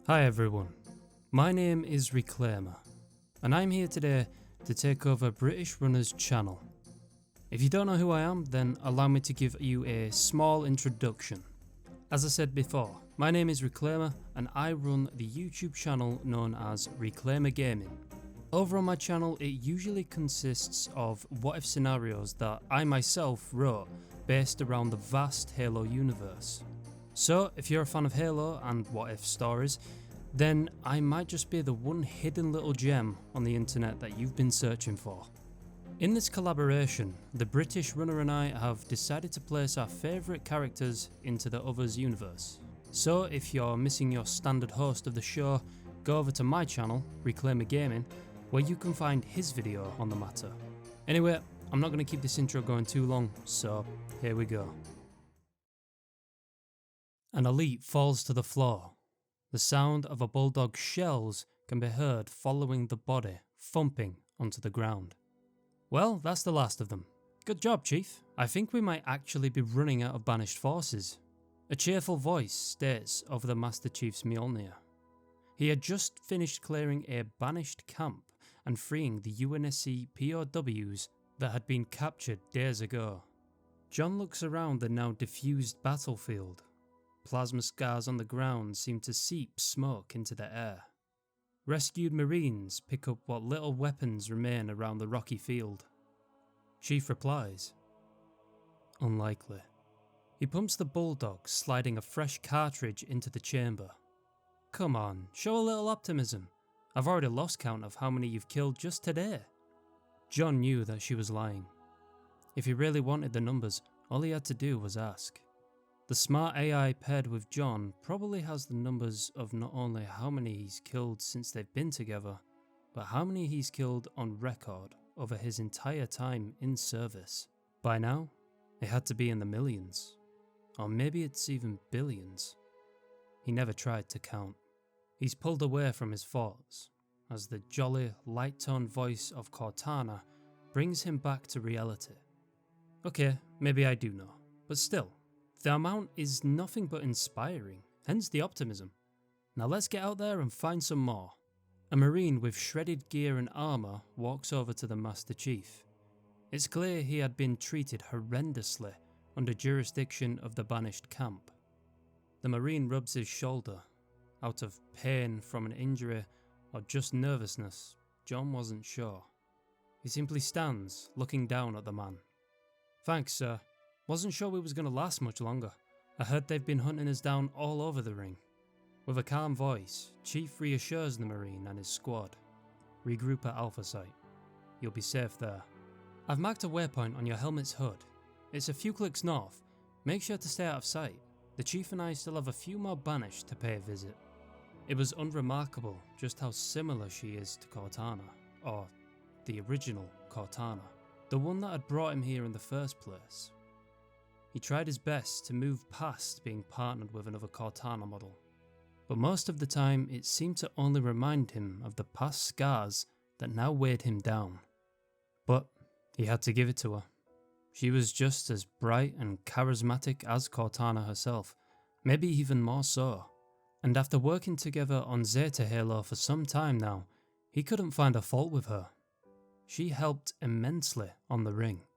Hi everyone, my name is Reclaimer, and I'm here today to take over TheBritishRunner's channel. If you don't know who I am, then allow me to give you a small introduction. As I said before, my name is Reclaimer and I run the YouTube channel known as reclaimergaming. Over on my channel it usually consists of what if scenarios that I myself wrote based around the vast Halo universe. So if you're a fan of Halo and what if stories, then I might just be the one hidden little gem on the internet that you've been searching for. In this collaboration, TheBritishRunner and I have decided to place our favourite characters into the other's universe. So if you're missing your standard host of the show, go over to my channel, reclaimergaming, where you can find his video on the matter. Anyway, I'm not going to keep this intro going too long, so here we go. An elite falls to the floor. The sound of a bulldog's shells can be heard following the body thumping onto the ground. Well, that's the last of them. Good job, Chief. I think we might actually be running out of banished forces. A cheerful voice states over the MasterChief's Mjolnir. He had just finished clearing a banished camp and freeing the USG POWs that had been captured days ago. John looks around the now diffused battlefield. Plasma scars on the ground seem to seep smoke into the air. Rescued Marines pick up what little weapons remain around the rocky field. Chief replies, "Unlikely." He pumps the bulldog, sliding a fresh cartridge into the chamber. "Come on, show a little optimism. I've already lost count of how many you've killed just today." John knew that she was lying. If he really wanted the numbers, all he had to do was ask. The smart AI paired with John probably has the numbers of not only how many he's killed since they've been together, but how many he's killed on record over his entire time in service. By now, it had to be in the millions, or maybe it's even billions. He never tried to count. He's pulled away from his thoughts, as the jolly, light-toned voice of Cortana brings him back to reality. Okay, maybe I do know, but still, the amount is nothing but inspiring, hence the optimism. Now let's get out there and find some more. A Marine with shredded gear and armour walks over to the Master Chief. It's clear he had been treated horrendously under jurisdiction of the banished camp. The Marine rubs his shoulder. Out of pain from an injury or just nervousness, John wasn't sure. He simply stands, looking down at the man. "Thanks, sir. Wasn't sure we was going to last much longer. I heard they've been hunting us down all over the ring." With a calm voice, Chief reassures the Marine and his squad. "Regroup at Alpha Site. You'll be safe there. I've marked a waypoint on your helmet's hood. It's a few clicks north. Make sure to stay out of sight. The Chief and I still have a few more banished to pay a visit." It was unremarkable just how similar she is to Cortana, or the original Cortana, the one that had brought him here in the first place. He tried his best to move past being partnered with another Cortana model, but most of the time it seemed to only remind him of the past scars that now weighed him down. But he had to give it to her. She was just as bright and charismatic as Cortana herself, maybe even more so. And after working together on Zeta Halo for some time now, he couldn't find a fault with her. She helped immensely on the ring.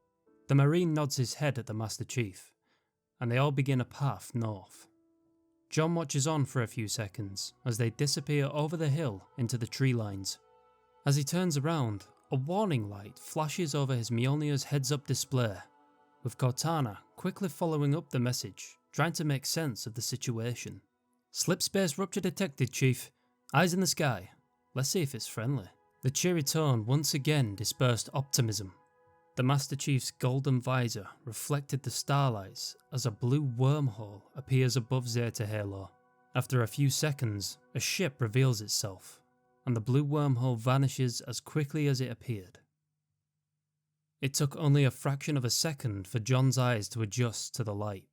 The Marine nods his head at the Master Chief, and they all begin a path north. John watches on for a few seconds as they disappear over the hill into the tree lines. As he turns around, a warning light flashes over his Mjolnir's heads-up display, with Cortana quickly following up the message, trying to make sense of the situation. "Slip space rupture detected, Chief. Eyes in the sky. Let's see if it's friendly." The cheery tone once again dispersed optimism. The Master Chief's golden visor reflected the starlights as a blue wormhole appears above Zeta Halo. After a few seconds, a ship reveals itself, and the blue wormhole vanishes as quickly as it appeared. It took only a fraction of a second for John's eyes to adjust to the light.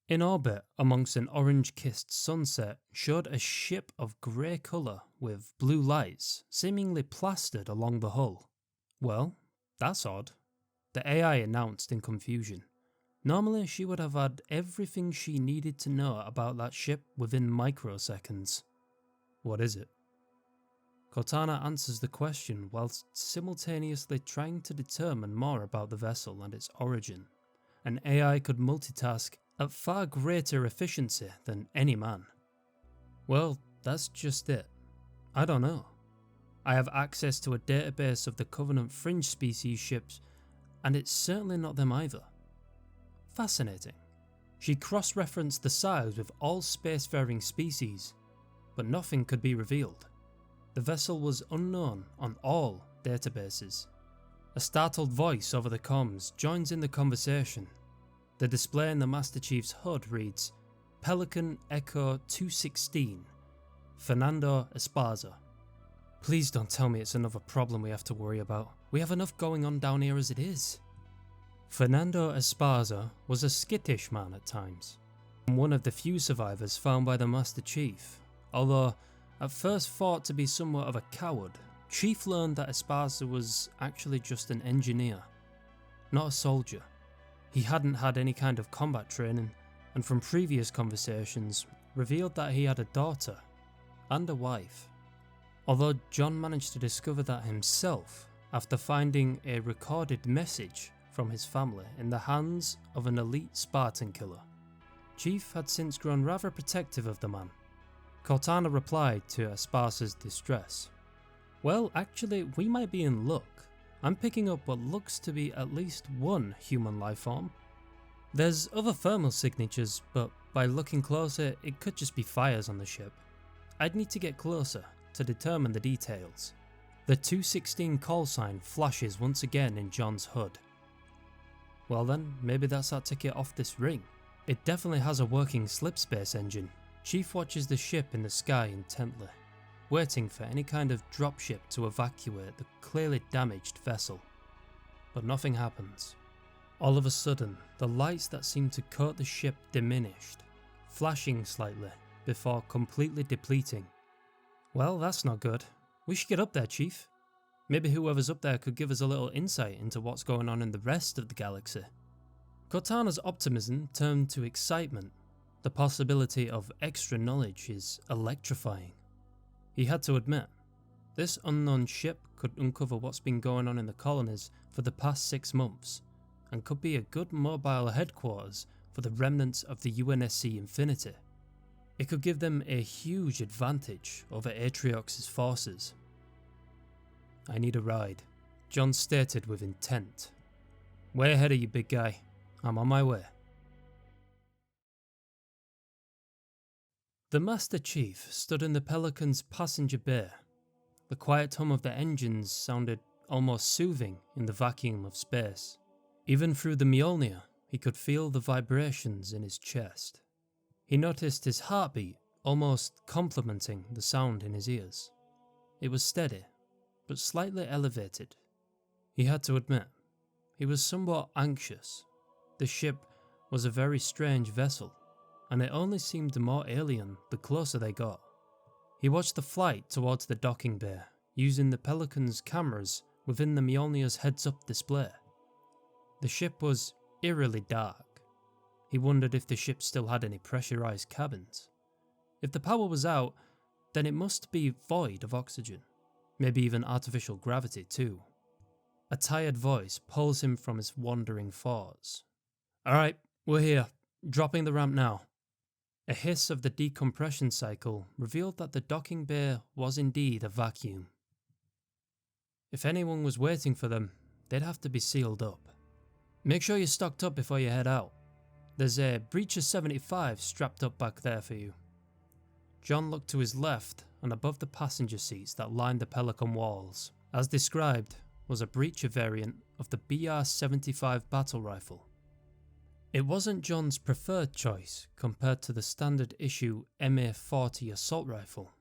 In orbit, amongst an orange-kissed sunset, showed a ship of grey colour with blue lights seemingly plastered along the hull. "Well, that's odd," the AI announced in confusion. Normally she would have had everything she needed to know about that ship within microseconds. What is it? Cortana answers the question whilst simultaneously trying to determine more about the vessel and its origin. An AI could multitask at far greater efficiency than any man. Well, that's just it. I don't know. I have access to a database of the Covenant fringe species ships, and it's certainly not them either. Fascinating. She cross-referenced the size with all spacefaring species, but nothing could be revealed. The vessel was unknown on all databases. A startled voice over the comms joins in the conversation. The display in the MasterChief's HUD reads, Pelican Echo 216, Fernando Esparza. Please don't tell me it's another problem we have to worry about. We have enough going on down here as it is. Fernando Esparza was a skittish man at times, and one of the few survivors found by the Master Chief. Although at first thought to be somewhat of a coward, Chief learned that Esparza was actually just an engineer, not a soldier. He hadn't had any kind of combat training, and from previous conversations revealed that he had a daughter and a wife. Although John managed to discover that himself after finding a recorded message from his family in the hands of an elite Spartan killer. Chief had since grown rather protective of the man. Cortana replied to Esparza's distress. Well, actually, we might be in luck. I'm picking up what looks to be at least one human life form. There's other thermal signatures, but by looking closer, it could just be fires on the ship. I'd need to get closer to determine the details. The 216 call sign flashes once again in John's HUD. Well then, maybe that's our ticket off this ring. It definitely has a working slipspace engine. Chief watches the ship in the sky intently, waiting for any kind of dropship to evacuate the clearly damaged vessel. But nothing happens. All of a sudden, the lights that seemed to coat the ship diminished, flashing slightly before completely depleting. Well, that's not good. We should get up there, Chief. Maybe whoever's up there could give us a little insight into what's going on in the rest of the galaxy. Cortana's optimism turned to excitement. The possibility of extra knowledge is electrifying. He had to admit, this unknown ship could uncover what's been going on in the colonies for the past 6 months, and could be a good mobile headquarters for the remnants of the UNSC Infinity. It could give them a huge advantage over Atriox's forces. I need a ride, John stated with intent. Way ahead of you, big guy. I'm on my way. The Master Chief stood in the Pelican's passenger bay. The quiet hum of the engines sounded almost soothing in the vacuum of space. Even through the Mjolnir, he could feel the vibrations in his chest. He noticed his heartbeat almost complementing the sound in his ears. It was steady, but slightly elevated. He had to admit, he was somewhat anxious. The ship was a very strange vessel, and it only seemed more alien the closer they got. He watched the flight towards the docking bay, using the Pelican's cameras within the Mjolnir's heads-up display. The ship was eerily dark. He wondered if the ship still had any pressurized cabins. If the power was out, then it must be void of oxygen. Maybe even artificial gravity too. A tired voice pulls him from his wandering thoughts. Alright, we're here. Dropping the ramp now. A hiss of the decompression cycle revealed that the docking bay was indeed a vacuum. If anyone was waiting for them, they'd have to be sealed up. Make sure you're stocked up before you head out. There's a Breacher 75 strapped up back there for you. John looked to his left and above the passenger seats that lined the Pelican walls. As described, was a Breacher variant of the BR-75 battle rifle. It wasn't John's preferred choice compared to the standard issue MA-40 assault rifle,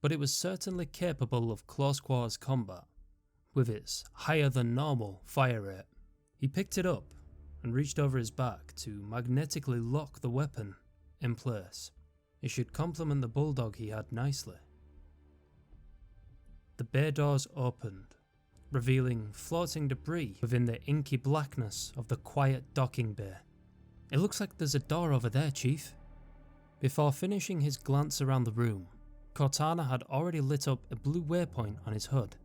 but it was certainly capable of close quarters combat, with its higher than normal fire rate. He picked it up and reached over his back to magnetically lock the weapon in place. It should complement the bulldog he had nicely. The bay doors opened, revealing floating debris within the inky blackness of the quiet docking bay. It looks like there's a door over there, Chief. Before finishing his glance around the room, Cortana had already lit up a blue waypoint on his hood,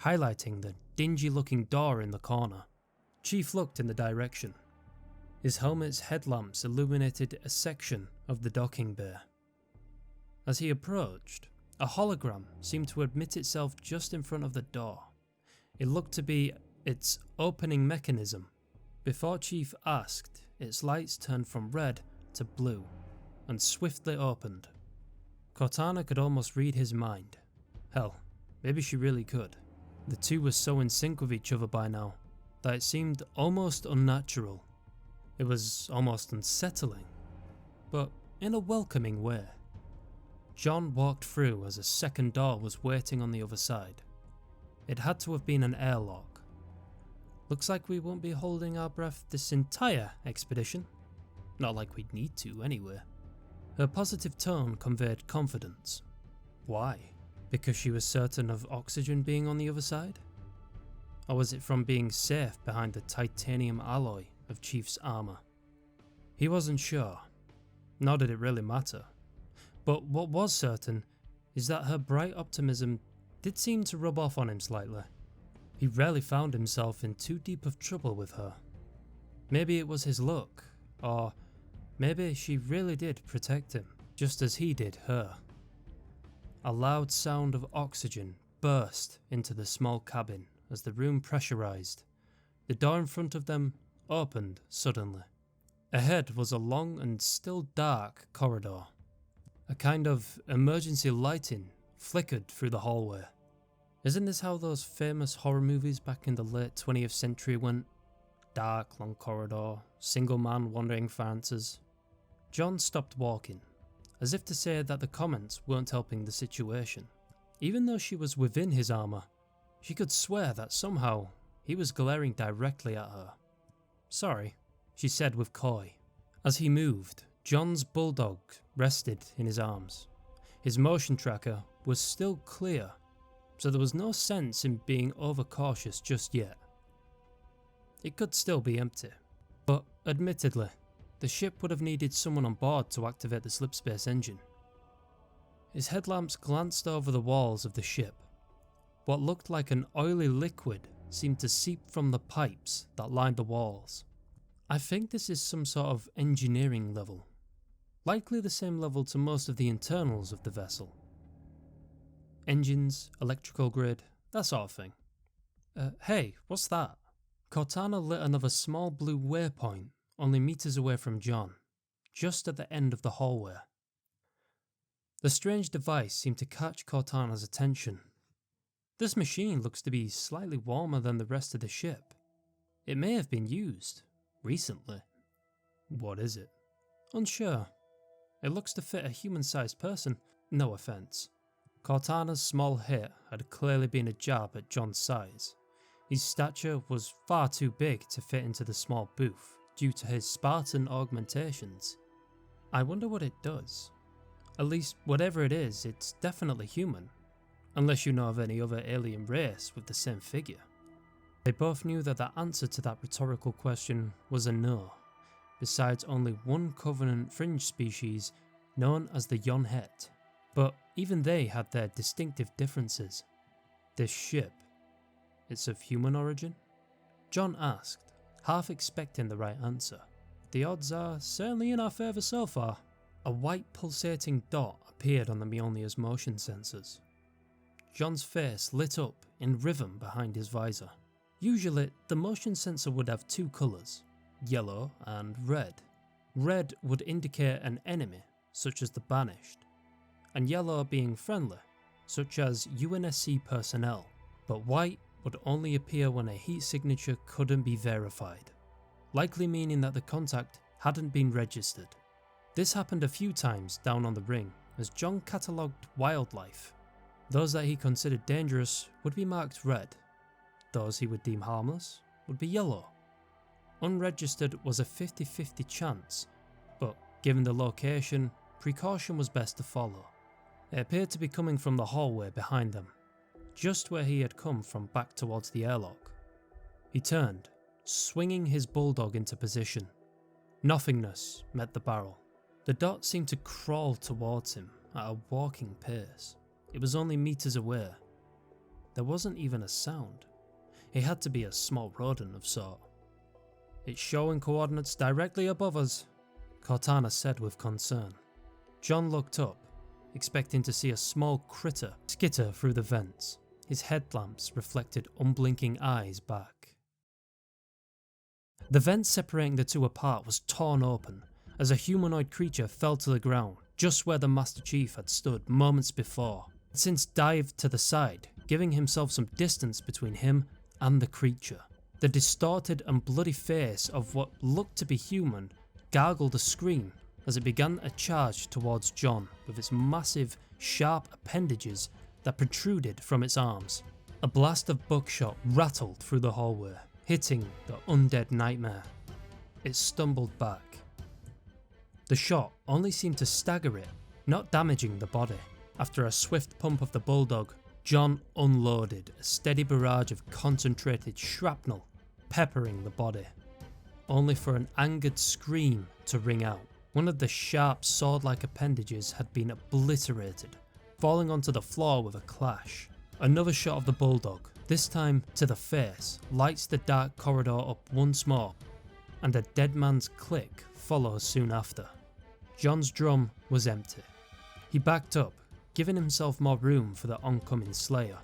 highlighting the dingy-looking door in the corner. Chief looked in the direction. His helmet's headlamps illuminated a section of the docking bay. As he approached, a hologram seemed to admit itself just in front of the door. It looked to be its opening mechanism. Before Chief asked, its lights turned from red to blue and swiftly opened. Cortana could almost read his mind. Hell, maybe she really could. The two were so in sync with each other by now that it seemed almost unnatural. It was almost unsettling, but in a welcoming way. John walked through as a second door was waiting on the other side. It had to have been an airlock. Looks like we won't be holding our breath this entire expedition. Not like we'd need to anyway. Her positive tone conveyed confidence. Why? Because she was certain of oxygen being on the other side? Or was it from being safe behind the titanium alloy of Chief's armour? He wasn't sure, nor did it really matter. But what was certain is that her bright optimism did seem to rub off on him slightly. He rarely found himself in too deep of trouble with her. Maybe it was his luck, or maybe she really did protect him, just as he did her. A loud sound of oxygen burst into the small cabin as the room pressurized. The door in front of them opened suddenly. Ahead was a long and still dark corridor. A kind of emergency lighting flickered through the hallway. Isn't this how those famous horror movies back in the late 20th century went? Dark, long corridor, single man wandering for answers. John stopped walking, as if to say that the comments weren't helping the situation. Even though she was within his armour, she could swear that somehow he was glaring directly at her. "Sorry," she said with coy. As he moved, John's bulldog rested in his arms. His motion tracker was still clear, so there was no sense in being overcautious just yet. It could still be empty, but admittedly, the ship would have needed someone on board to activate the slipspace engine. His headlamps glanced over the walls of the ship. What looked like an oily liquid seemed to seep from the pipes that lined the walls. I think this is some sort of engineering level. Likely the same level to most of the internals of the vessel. Engines, electrical grid, that sort of thing. Hey, what's that? Cortana lit another small blue waypoint only meters away from John, just at the end of the hallway. The strange device seemed to catch Cortana's attention. This machine looks to be slightly warmer than the rest of the ship. It may have been used recently. What is it? Unsure. It looks to fit a human-sized person, no offence. Cortana's small hit had clearly been a jab at John's size. His stature was far too big to fit into the small booth due to his Spartan augmentations. I wonder what it does. At least whatever it is, it's definitely human. Unless you know of any other alien race with the same figure. They both knew that the answer to that rhetorical question was a no, besides only one Covenant fringe species known as the Yonhet. But even they had their distinctive differences. This ship, it's of human origin? John asked, half expecting the right answer. The odds are certainly in our favour so far. A white pulsating dot appeared on the Mjolnir's motion sensors. John's face lit up in rhythm behind his visor. Usually, the motion sensor would have two colours, yellow and red. Red would indicate an enemy, such as the Banished, and yellow being friendly, such as UNSC personnel, but white would only appear when a heat signature couldn't be verified, likely meaning that the contact hadn't been registered. This happened a few times down on the ring as John catalogued wildlife. Those that he considered dangerous would be marked red. Those he would deem harmless would be yellow. Unregistered was a 50-50 chance, but given the location, precaution was best to follow. It appeared to be coming from the hallway behind them, just where he had come from back towards the airlock. He turned, swinging his bulldog into position. Nothingness met the barrel. The dot seemed to crawl towards him at a walking pace. It was only meters away. There wasn't even a sound. It had to be a small rodent of sort. "It's showing coordinates directly above us," Cortana said with concern. John looked up, expecting to see a small critter skitter through the vents. His headlamps reflected unblinking eyes back. The vent separating the two apart was torn open as a humanoid creature fell to the ground just where the MasterChief had stood moments before. He had since dived to the side, giving himself some distance between him and the creature. The distorted and bloody face of what looked to be human gargled a scream as it began a charge towards John with its massive, sharp appendages that protruded from its arms. A blast of buckshot rattled through the hallway, hitting the undead nightmare. It stumbled back. The shot only seemed to stagger it, not damaging the body. After a swift pump of the bulldog, John unloaded a steady barrage of concentrated shrapnel, peppering the body, only for an angered scream to ring out. One of the sharp sword-like appendages had been obliterated, falling onto the floor with a clash. Another shot of the bulldog, this time to the face, lights the dark corridor up once more, and a dead man's click follows soon after. John's drum was empty. He backed up, giving himself more room for the oncoming slayer.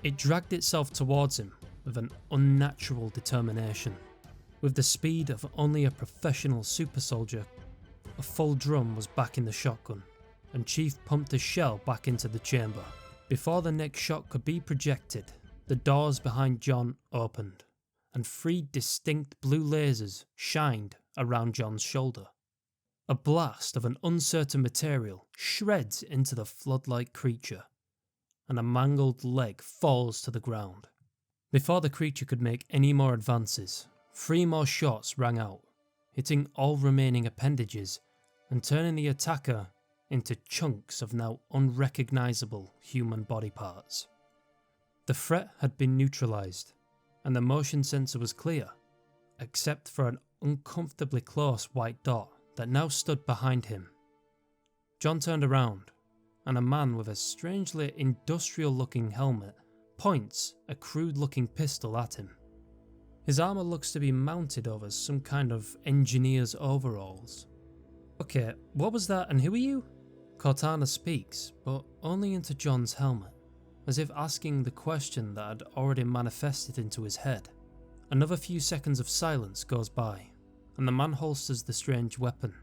It dragged itself towards him with an unnatural determination. With the speed of only a professional super soldier, a full drum was back in the shotgun, and Chief pumped a shell back into the chamber. Before the next shot could be projected, the doors behind John opened, and 3 distinct blue lasers shined around John's shoulder. A blast of an uncertain material shreds into the flood-like creature, and a mangled leg falls to the ground. Before the creature could make any more advances, 3 more shots rang out, hitting all remaining appendages and turning the attacker into chunks of now unrecognisable human body parts. The threat had been neutralised, and the motion sensor was clear, except for an uncomfortably close white dot that now stood behind him. John turned around, and a man with a strangely industrial-looking helmet points a crude-looking pistol at him. His armour looks to be mounted over some kind of engineer's overalls. "Okay, what was that and who are you?" Cortana speaks, but only into John's helmet, as if asking the question that had already manifested into his head. Another few seconds of silence goes by, and the man holsters the strange weapon.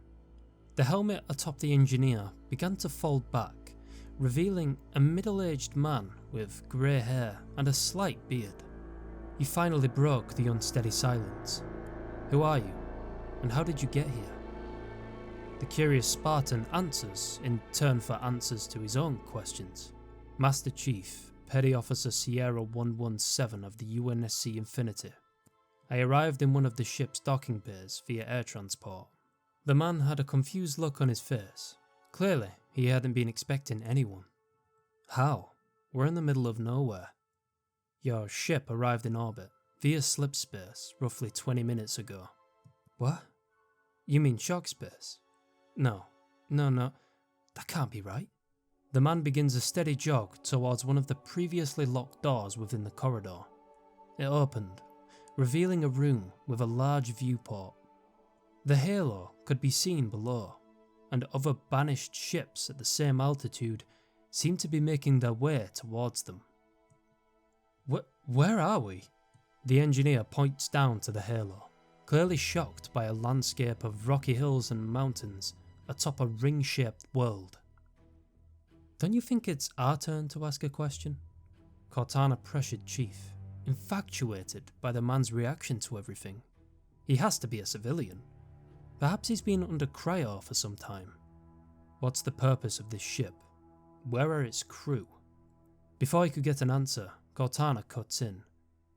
The helmet atop the engineer began to fold back, revealing a middle-aged man with grey hair and a slight beard. He finally broke the unsteady silence. "Who are you, and how did you get here?" The curious Spartan answers in turn for answers to his own questions. "MasterChief, Petty Officer Sierra 117 of the UNSC Infinity. I arrived in one of the ship's docking bays via air transport." The man had a confused look on his face. Clearly, he hadn't been expecting anyone. "How? We're in the middle of nowhere." "Your ship arrived in orbit via slip space roughly 20 minutes ago." "What? You mean shock space?" No, that can't be right." The man begins a steady jog towards one of the previously locked doors within the corridor. It opened, revealing a room with a large viewport. The halo could be seen below, and other banished ships at the same altitude seemed to be making their way towards them. Where are we?" The engineer points down to the halo, clearly shocked by a landscape of rocky hills and mountains atop a ring-shaped world. "Don't you think it's our turn to ask a question?" Cortana pressured Chief, infatuated by the man's reaction to everything. He has to be a civilian. Perhaps he's been under cryo for some time. "What's the purpose of this ship? Where are its crew?" Before he could get an answer, Cortana cuts in,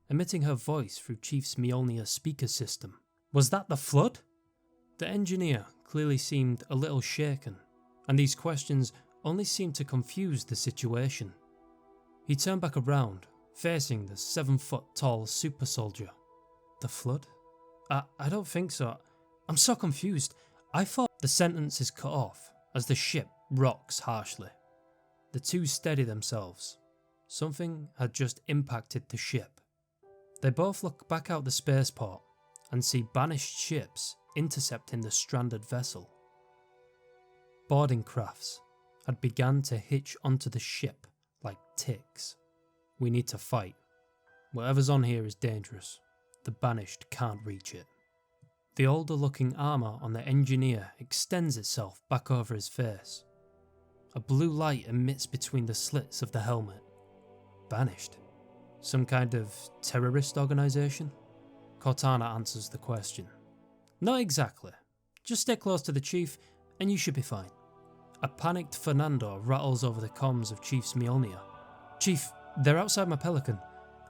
emitting her voice through Chief's Mjolnir speaker system. "Was that the flood?" The engineer clearly seemed a little shaken, and these questions only seemed to confuse the situation. He turned back around, facing the 7-foot-tall super soldier. "The flood? I don't think so. I'm so confused. I thought..." The sentence is cut off as the ship rocks harshly, The two steady themselves. Something had just impacted the ship. They both look back out the spaceport and see banished ships intercepting the stranded vessel. Boarding crafts had begun to hitch onto the ship like ticks. We need to fight. Whatever's on here is dangerous. The banished can't reach it. The older looking armour on the engineer extends itself back over his face. A blue light emits between the slits of the helmet. Banished? Some kind of terrorist organisation? Cortana answers the question. Not exactly. Just stay close to the chief and you should be fine. A panicked Fernando rattles over the comms of Chief's Mjolnir. Chief, they're outside my Pelican.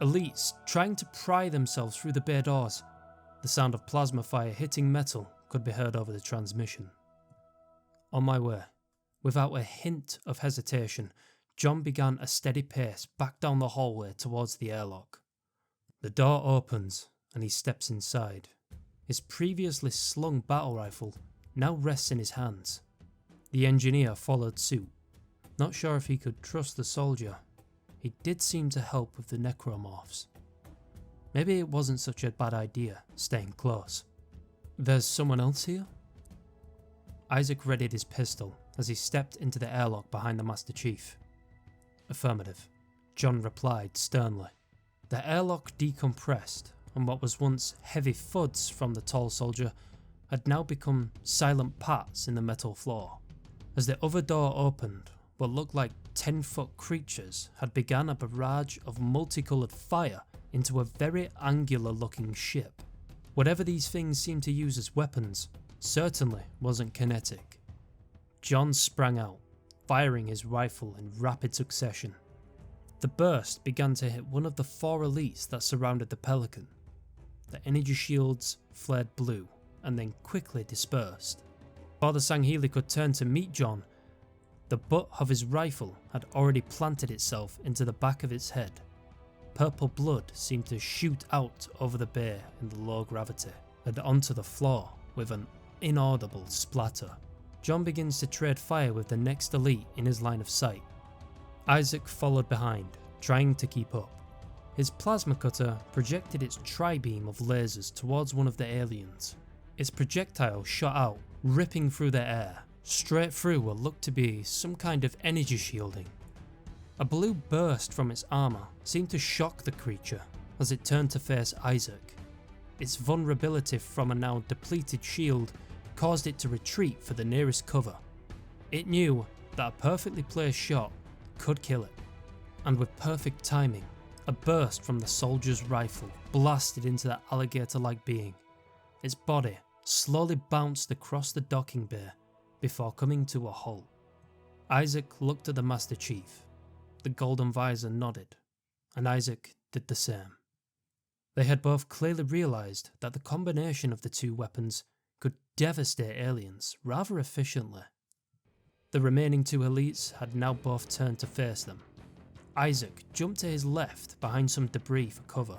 Elites trying to pry themselves through the bay doors. The sound of plasma fire hitting metal could be heard over the transmission. On my way, without a hint of hesitation, John began a steady pace back down the hallway towards the airlock. The door opens and he steps inside. His previously slung battle rifle now rests in his hands. The engineer followed suit. Not sure if he could trust the soldier. He did seem to help with the necromorphs. Maybe it wasn't such a bad idea, staying close. There's someone else here? Isaac readied his pistol as he stepped into the airlock behind the MasterChief. Affirmative, John replied sternly. The airlock decompressed, and what was once heavy thuds from the tall soldier had now become silent pats in the metal floor. As the other door opened, what looked like 10-foot creatures had begun a barrage of multicoloured fire into a very angular looking ship. Whatever these things seemed to use as weapons certainly wasn't kinetic. John sprang out, firing his rifle in rapid succession. The burst began to hit one of the 4 elites that surrounded the Pelican. The energy shields flared blue and then quickly dispersed. Before the Sangheili could turn to meet John, the butt of his rifle had already planted itself into the back of its head. Purple blood seemed to shoot out over the bay in the low gravity and onto the floor with an inaudible splatter. John begins to trade fire with the next elite in his line of sight. Isaac followed behind, trying to keep up. His plasma cutter projected its tri-beam of lasers towards one of the aliens. Its projectile shot out, ripping through the air, straight through what looked to be some kind of energy shielding. A blue burst from its armour seemed to shock the creature as it turned to face Isaac. Its vulnerability from a now depleted shield caused it to retreat for the nearest cover. It knew that a perfectly placed shot could kill it, and with perfect timing, a burst from the soldier's rifle blasted into that alligator-like being. Its body slowly bounced across the docking bay before coming to a halt. Isaac looked at the MasterChief. The golden visor nodded, and Isaac did the same. They had both clearly realised that the combination of the two weapons could devastate aliens rather efficiently. The remaining 2 elites had now both turned to face them. Isaac jumped to his left behind some debris for cover,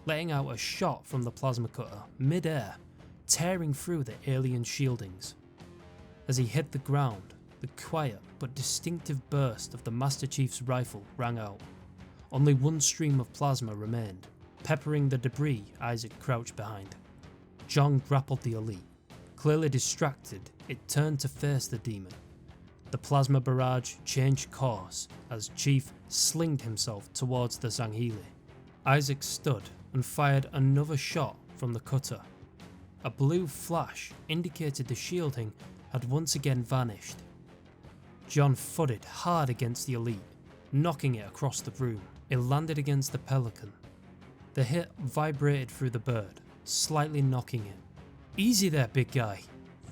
letting out a shot from the plasma cutter mid-air, tearing through the alien shieldings. As he hit the ground, the quiet but distinctive burst of the MasterChief's rifle rang out. Only one stream of plasma remained, peppering the debris Isaac crouched behind. John grappled the elite. Clearly distracted, it turned to face the demon. The plasma barrage changed course as Chief slinged himself towards the Sangheili. Isaac stood and fired another shot from the cutter. A blue flash indicated the shielding had once again vanished. John thudded hard against the elite, knocking it across the room. It landed against the Pelican. The hit vibrated through the bird, slightly knocking it. "Easy there, big guy,"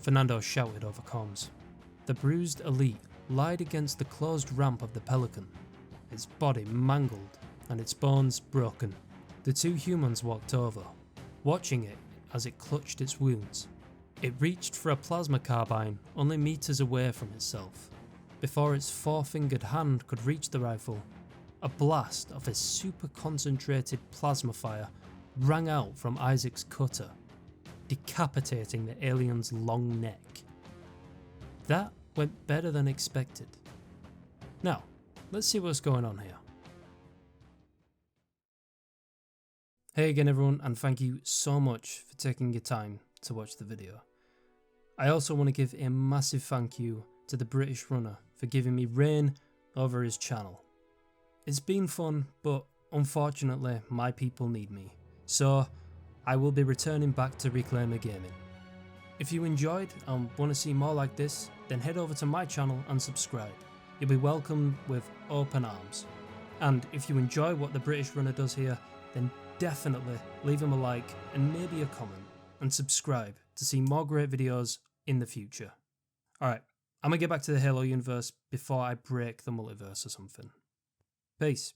Fernando shouted over comms. The bruised elite lied against the closed ramp of the Pelican, its body mangled and its bones broken. The 2 humans walked over, watching it as it clutched its wounds. It reached for a plasma carbine only meters away from itself. Before its 4-fingered hand could reach the rifle, a blast of a super concentrated plasma fire rang out from Isaac's cutter, decapitating the alien's long neck. That went better than expected. Now, let's see what's going on here. Hey again everyone, and thank you so much for taking your time to watch the video. I also want to give a massive thank you to TheBritishRunner for giving me reign over his channel. It's been fun, but unfortunately my people need me, so I will be returning back to reclaimergaming. If you enjoyed and want to see more like this, then head over to my channel and subscribe. You'll be welcomed with open arms. And if you enjoy what TheBritishRunner does here, then definitely leave him a like and maybe a comment, and subscribe to see more great videos in the future. Alright, I'm gonna get back to the Halo universe before I break the multiverse or something. Peace.